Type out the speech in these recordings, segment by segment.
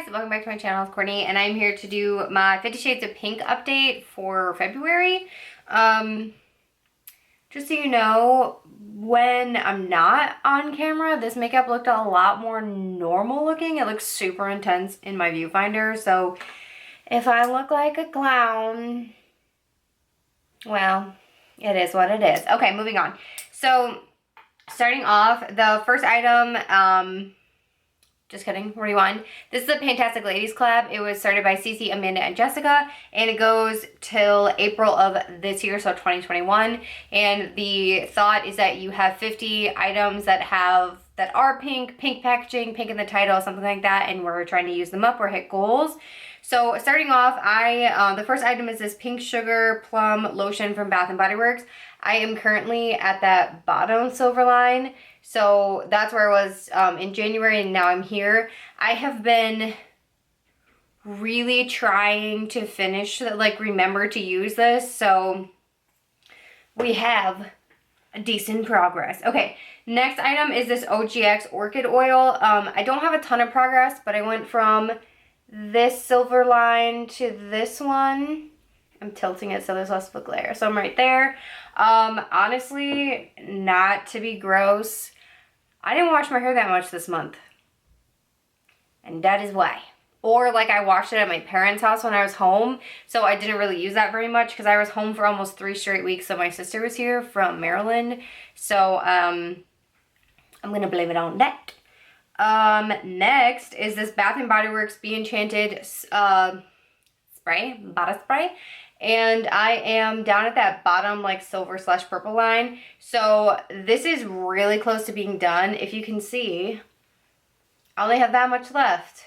guys, welcome back to my channel. It's Courtney and I'm here to do my 50 Shades of Pink update for February. Just so you know, when I'm not on camera, this makeup looked a lot more normal looking. It looks super intense in my viewfinder, so if I look like a clown, well, it is what it is. Okay, moving on. So starting off, the first item, just kidding, rewind. This is a Fantastic Ladies collab. It was started by Cece, Amanda, and Jessica, and it goes till April of this year, so 2021. And the thought is that you have 50 items that are pink packaging, pink in the title, something like that, and we're trying to use them up or hit goals. So starting off, the first item is this Pink Sugar Plum Lotion from Bath & Body Works. I am currently at that bottom silver line. So that's where I was in January, and now I'm here. I have been really trying to remember to use this. So we have a decent progress. Okay, next item is this OGX Orchid Oil. I don't have a ton of progress, but I went from this silver line to this one. I'm tilting it so there's less of a glare. So I'm right there. Honestly, not to be gross, I didn't wash my hair that much this month. And that is why. Or like I washed it at my parents' house when I was home. So I didn't really use that very much because I was home for almost 3 straight weeks. So my sister was here from Maryland. So I'm going to blame it on that. Next is this Bath & Body Works Be Enchanted body spray. And I am down at that bottom like silver/purple line. So this is really close to being done. If you can see, I only have that much left.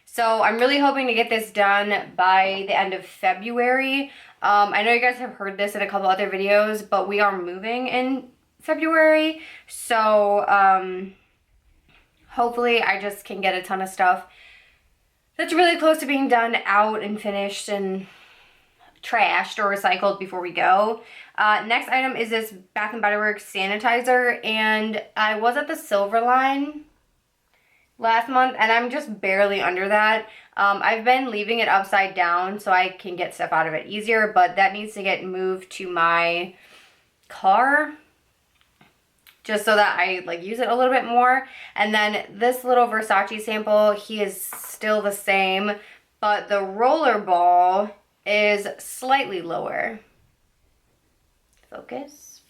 So I'm really hoping to get this done by the end of February. I know you guys have heard this in a couple other videos, but we are moving in February. So hopefully I just can get a ton of stuff that's really close to being done out and finished and trashed or recycled before we go. Next item is this Bath & Body Works Sanitizer, and I was at the silver line last month and I'm just barely under that. I've been leaving it upside down so I can get stuff out of it easier, but that needs to get moved to my car just so that I use it a little bit more. And then this little Versace sample, he is still the same, but the roller ball is slightly lower. Focus.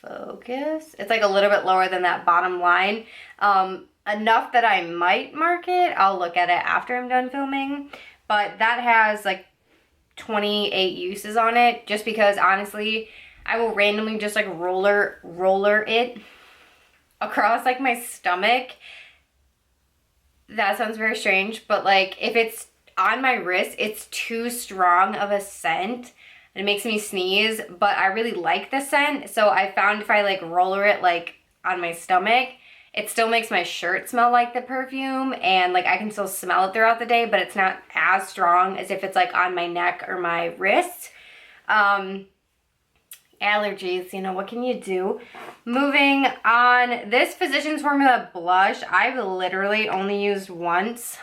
It's like a little bit lower than that bottom line. Enough that I might mark it. I'll look at it after I'm done filming. But that has like 28 uses on it, just because honestly, I will randomly just like roller it across like my stomach. That sounds very strange, but like if it's on my wrist, it's too strong of a scent. It makes me sneeze, but I really like the scent. So I found if I like roller it like on my stomach, it still makes my shirt smell like the perfume, and like I can still smell it throughout the day, but it's not as strong as if it's like on my neck or my wrist. Allergies, you know, what can you do? Moving on, this Physicians Formula blush, I've literally only used once.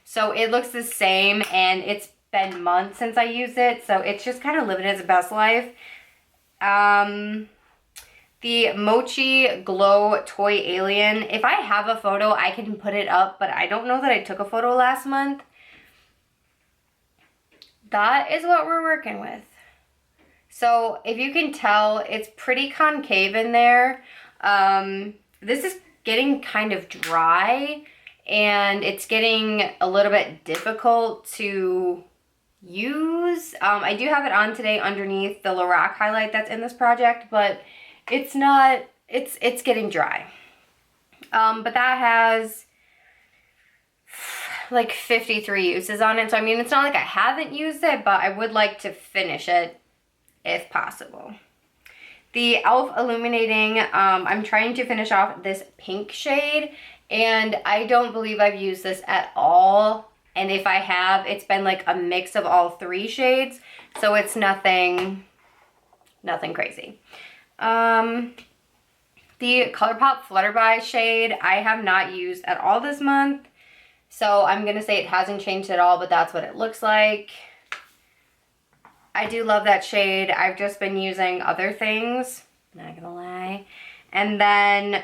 So it looks the same, and it's been months since I used it, so it's just kind of living its best life. The Mochi Glow Toy Alien, if I have a photo, I can put it up, but I don't know that I took a photo last month. That is what we're working with. So if you can tell, it's pretty concave in there. This is getting kind of dry, and it's getting a little bit difficult to use. I do have it on today underneath the Lorac highlight that's in this project, but it's not, it's getting dry. But that has like 53 uses on it. So I mean, it's not like I haven't used it, but I would like to finish it if possible. The e.l.f. Illuminating, I'm trying to finish off this pink shade, and I don't believe I've used this at all. And if I have, it's been like a mix of all 3 shades, so it's nothing crazy. The ColourPop Flutterbye shade, I have not used at all this month. So I'm going to say it hasn't changed at all, but that's what it looks like. I do love that shade. I've just been using other things, not gonna lie. And then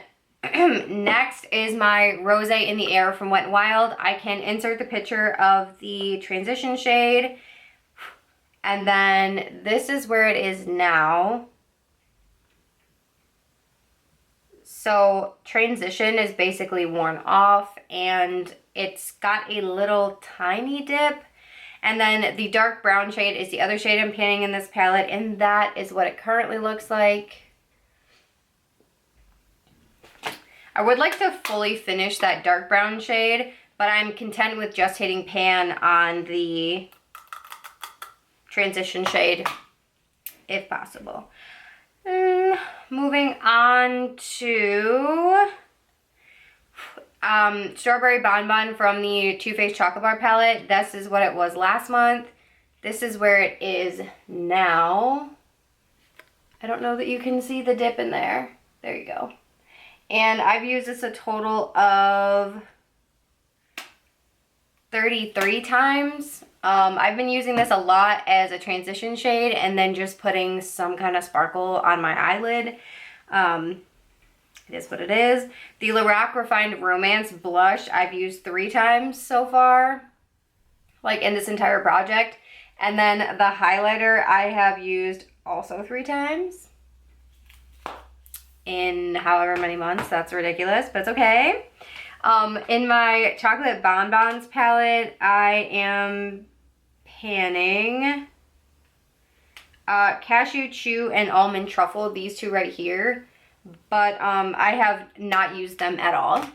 next is my Rose in the Air from Wet n Wild. I can insert the picture of the transition shade. And then this is where it is now. So transition is basically worn off and it's got a little tiny dip. And then the dark brown shade is the other shade I'm panning in this palette, and that is what it currently looks like. I would like to fully finish that dark brown shade, but I'm content with just hitting pan on the transition shade, if possible. Moving on to Strawberry Bonbon from the Too Faced Chocolate Bar palette. This is what it was last month. This is where it is now. I don't know that you can see the dip in there. There you go. And I've used this a total of 33 times. I've been using this a lot as a transition shade and then just putting some kind of sparkle on my eyelid. It is what it is. The Lorac Refined Romance blush I've used 3 times so far, like in this entire project. And then the highlighter I have used also 3 times in however many months. That's ridiculous, but it's okay. In my Chocolate Bonbons palette, I am panning Cashew Chew and Almond Truffle, these 2 right here. But I have not used them at all.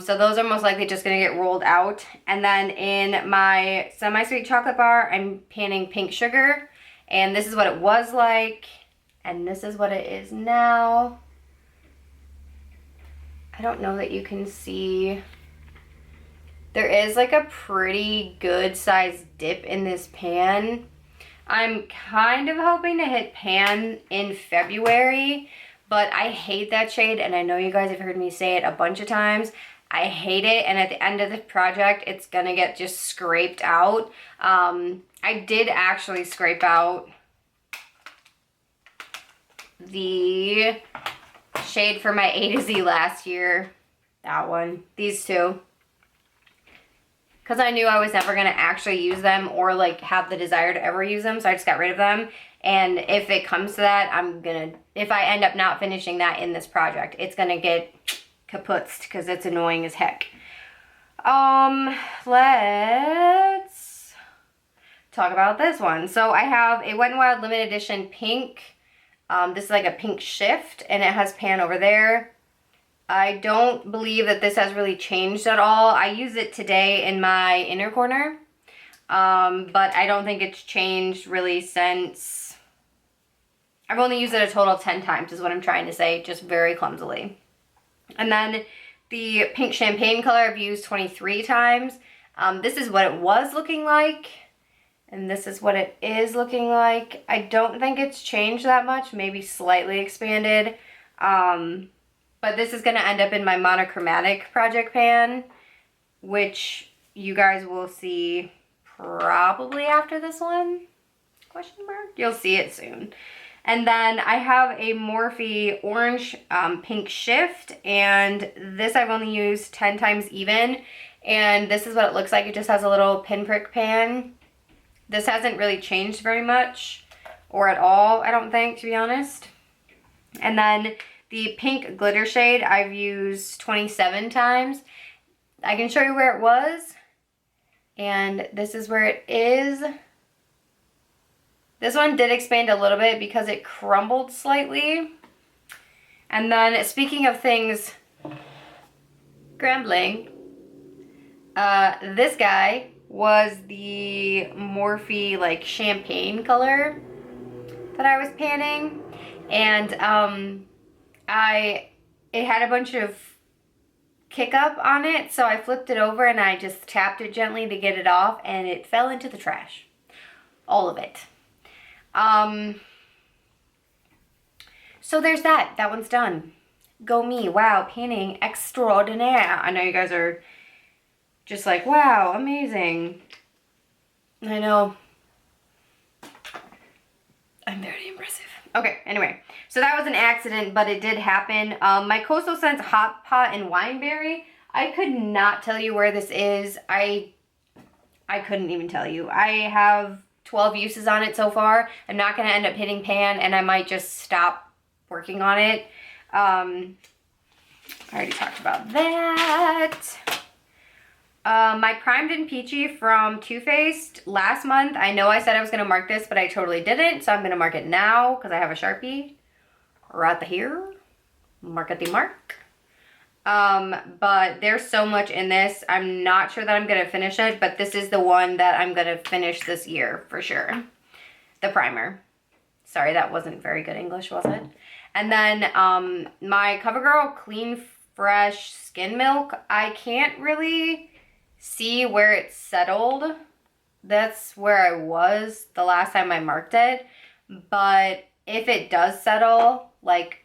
So those are most likely just going to get rolled out. And then in my semi-sweet chocolate bar, I'm panning Pink Sugar. And this is what it was like. And this is what it is now. I don't know that you can see. There is like a pretty good sized dip in this pan. I'm kind of hoping to hit pan in February, but I hate that shade, and I know you guys have heard me say it a bunch of times. I hate it, and at the end of the project, it's gonna get just scraped out. I did actually scrape out the shade for my A to Z last year. That one. These 2. Because I knew I was never going to actually use them or like have the desire to ever use them, so I just got rid of them. And if it comes to that, I'm going to, if I end up not finishing that in this project, it's going to get kaputzed because it's annoying as heck. Let's talk about this one. So I have a Wet n Wild limited edition pink. This is like a pink shift, and it has pan over there. I don't believe that this has really changed at all. I use it today in my inner corner, but I don't think it's changed really since. I've only used it a total of 10 times is what I'm trying to say, just very clumsily. And then the pink champagne color I've used 23 times. This is what it was looking like, and this is what it is looking like. I don't think it's changed that much, maybe slightly expanded. But this is going to end up in my monochromatic project pan, which you guys will see probably after this one, question mark? You'll see it soon. And then I have a Morphe orange pink shift, and this I've only used 10 times even, and this is what it looks like. It just has a little pinprick pan. This hasn't really changed very much, or at all, I don't think, to be honest. And then the pink glitter shade I've used 27 times. I can show you where it was, and this is where it is. This one did expand a little bit because it crumbled slightly. And then speaking of things crumbling, this guy was the Morphe like champagne color that I was panning, and it had a bunch of kick up on it, so I flipped it over and I just tapped it gently to get it off, and it fell into the trash. All of it. So there's that. That one's done. Go me. Wow, panning extraordinaire. I know you guys are just like, wow, amazing. I know. I'm very impressive. Okay, anyway. So that was an accident, but it did happen. My Coastal Scents Hot Pot and Wineberry. I could not tell you where this is. I couldn't even tell you. I have 12 uses on it so far. I'm not going to end up hitting pan, and I might just stop working on it. I already talked about that. My Primed and Peachy from Too Faced last month. I know I said I was going to mark this, but I totally didn't. So I'm going to mark it now because I have a Sharpie right here. Mark at the mark. But there's so much in this. I'm not sure that I'm going to finish it, but this is the one that I'm going to finish this year for sure. The primer. Sorry, that wasn't very good English, was it? And then my CoverGirl Clean Fresh Skin Milk. I can't really see where it settled. That's where I was the last time I marked it. But if it does settle, like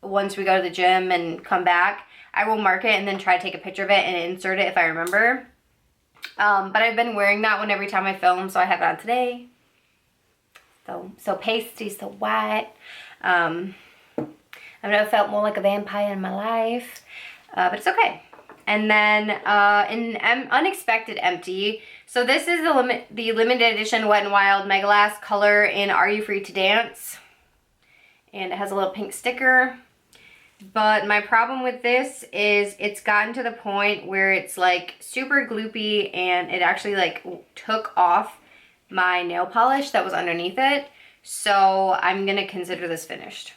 once we go to the gym and come back, I will mark it and then try to take a picture of it and insert it if I remember. But I've been wearing that one every time I film, so I have it on today. So pasty, so white. I've never felt more like a vampire in my life, but it's okay. And then an unexpected empty. So this is the limited edition Wet n Wild Mega Last color in Are You Free to Dance? And it has a little pink sticker. But my problem with this is it's gotten to the point where it's like super gloopy, and it actually like took off my nail polish that was underneath it. So I'm gonna consider this finished.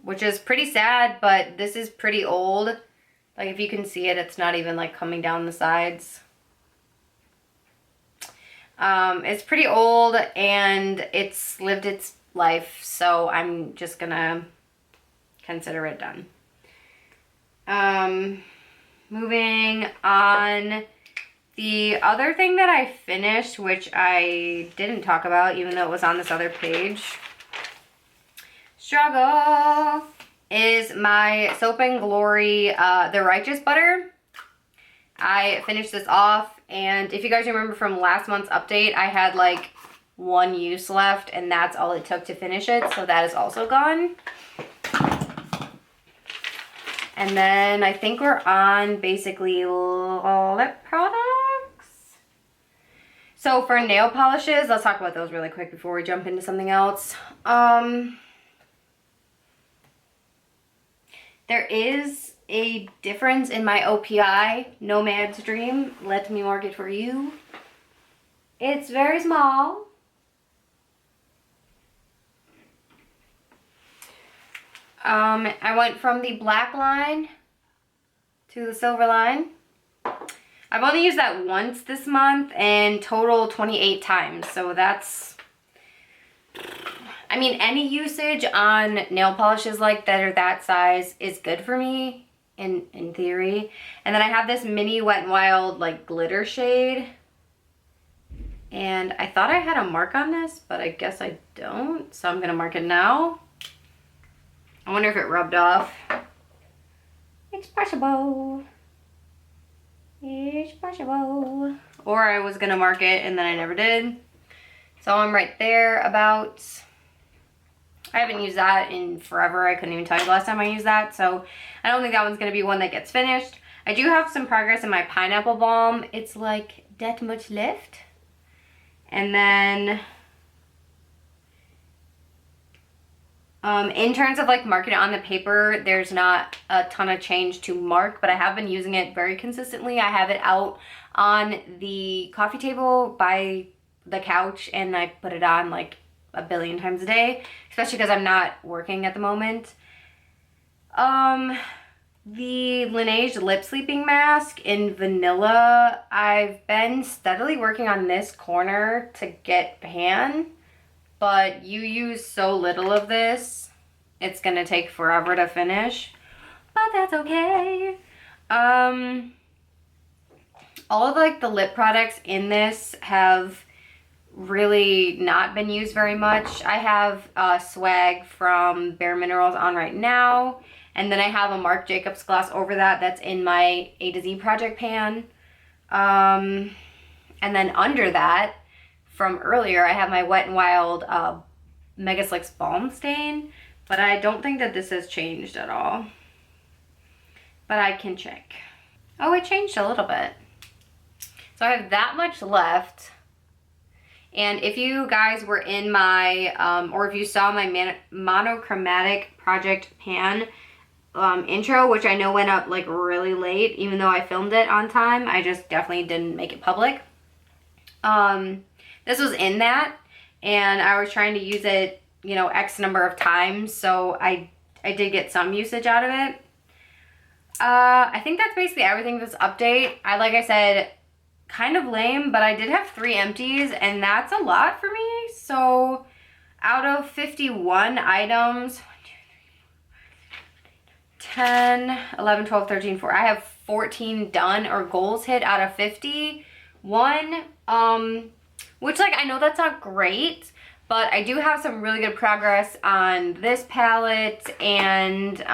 Which is pretty sad, but this is pretty old. Like if you can see it, it's not even like coming down the sides. It's pretty old and it's lived its life, so I'm just gonna consider it done. Moving on. The other thing that I finished, which I didn't talk about even though it was on this other page, struggle, is my Soap and Glory The Righteous Butter. I finished this off, and if you guys remember from last month's update, I had like one use left, and that's all it took to finish it, so that is also gone. And then I think we're on basically lip products. So for nail polishes, let's talk about those really quick before we jump into something else. There is a difference in my OPI, Nomad's Dream. Let me mark it for you. It's very small. I went from the black line to the silver line. I've only used that once this month and total 28 times. So that's, I mean, any usage on nail polishes like that or that size is good for me in theory. And then I have this mini Wet n Wild like glitter shade. And I thought I had a mark on this, but I guess I don't. So I'm going to mark it now. I wonder if it rubbed off. It's possible. It's possible. Or I was going to mark it and then I never did. So I'm right there about. I haven't used that in forever. I couldn't even tell you the last time I used that. So I don't think that one's going to be one that gets finished. I do have some progress in my pineapple balm. It's like that much left. And then in terms of like marking it on the paper, there's not a ton of change to mark, but I have been using it very consistently. I have it out on the coffee table by the couch, and I put it on like a billion times a day, especially because I'm not working at the moment. The Lineage Lip Sleeping Mask in Vanilla, I've been steadily working on this corner to get pan, but you use so little of this, it's gonna take forever to finish, but that's okay. All of like the lip products in this have really not been used very much. I have Swag from Bare Minerals on right now, And then I have a Marc Jacobs gloss over that. That's in my A to Z project pan. And then under that, from earlier, I have my Wet n Wild Mega Slicks Balm Stain. But I don't think that this has changed at all. But I can check. Oh, it changed a little bit. So I have that much left. And if you guys were in my, or if you saw my monochromatic project pan intro, which I know went up like really late, even though I filmed it on time, I just definitely didn't make it public. This was in that, and I was trying to use it, you know, X number of times, so I did get some usage out of it. I think that's basically everything for this update. Like I said, kind of lame, but I did have 3 empties, and that's a lot for me. So out of 51 items, 10, 11, 12, 13, 4, I have 14 done or goals hit out of 51, which, like, I know that's not great, but I do have some really good progress on this palette and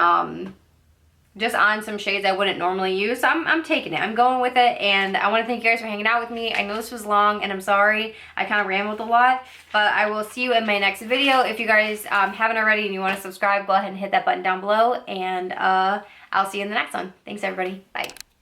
just on some shades I wouldn't normally use. So I'm taking it. I'm going with it, and I want to thank you guys for hanging out with me. I know this was long, and I'm sorry. I kind of rambled a lot, but I will see you in my next video. If you guys haven't already and you want to subscribe, go ahead and hit that button down below, and I'll see you in the next one. Thanks, everybody. Bye.